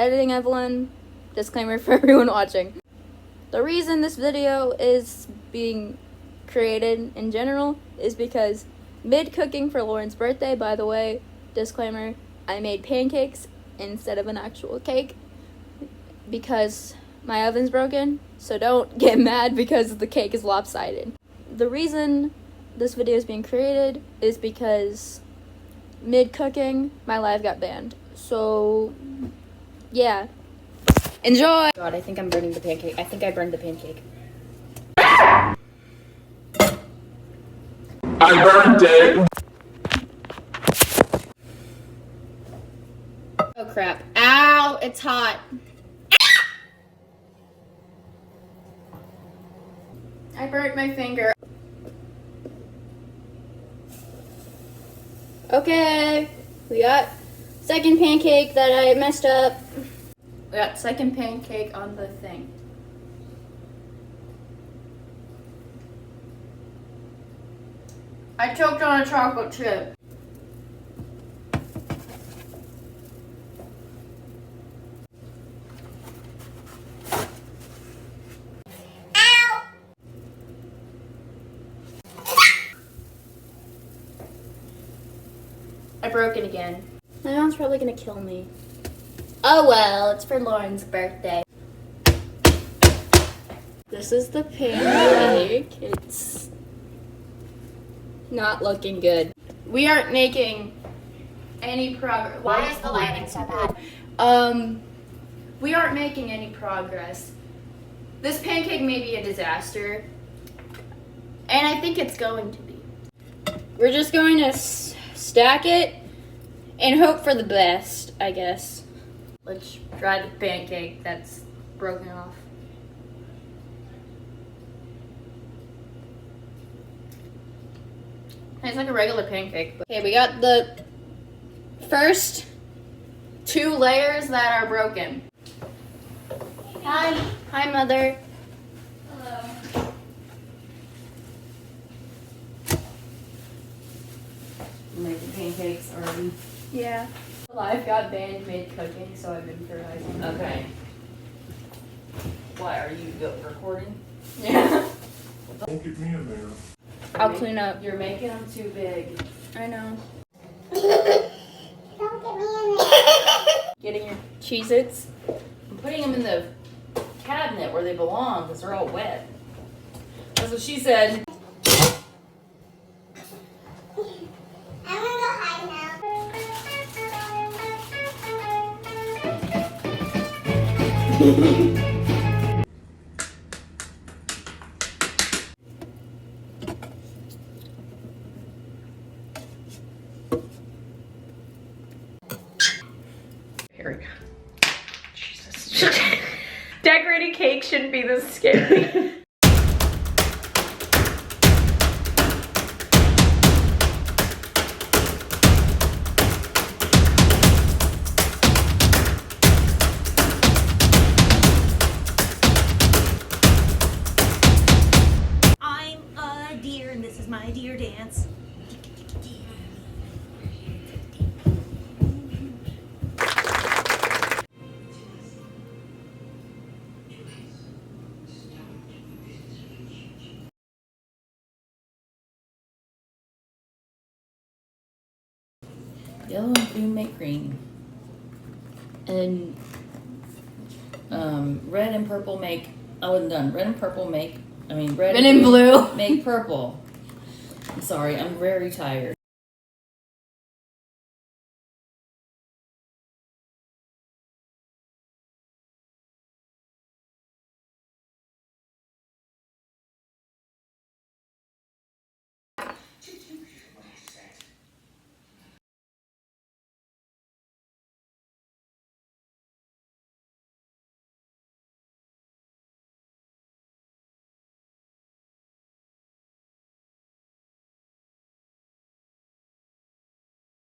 editing Evelyn. Disclaimer for everyone watching. The reason this video is being created in general is because mid-cooking for Lauren's birthday, by the way, disclaimer, I made pancakes instead of an actual cake because my oven's broken, so don't get mad because the cake is lopsided. The reason this video is being created is because mid-cooking, my live got banned. So, yeah. Enjoy! God, I think I'm burning the pancake. I think I burned the pancake. I burned it. Oh crap. Ow! It's hot. I burnt my finger. Okay, we got second pancake that I messed up. We got second pancake on the thing. I choked on a chocolate chip. I broke it again. My mom's probably gonna kill me. Oh well, it's for Lauren's birthday. This is the pancake. It's not looking good. We aren't making any progress. Why is the lighting so bad? We aren't making any progress. This pancake may be a disaster. And I think it's going to be. We're just going to stack it and hope for the best, I guess. Let's try the pancake that's broken off. It's like a regular pancake. Okay, we got the first 2 layers that are broken. Hi. Hi, Mother. Hello. Making pancakes already. Yeah. Live got banned mid-cooking, so I've been improvising. Okay. Why, are you recording? Yeah. Don't get me in there. I'll clean up. You're making them too big. I know. Don't get me in there. Getting your Cheez-Its. I'm putting them in the cabinet where they belong because they're all wet. That's what she said. I'm gonna go hide now. Here we go. Jesus. Decorating cake shouldn't be this scary. I'm a deer and this is my deer dance. Yellow and blue make green. And red and purple make, I wasn't done. Red and purple make, red and blue. make purple. I'm sorry, I'm very tired.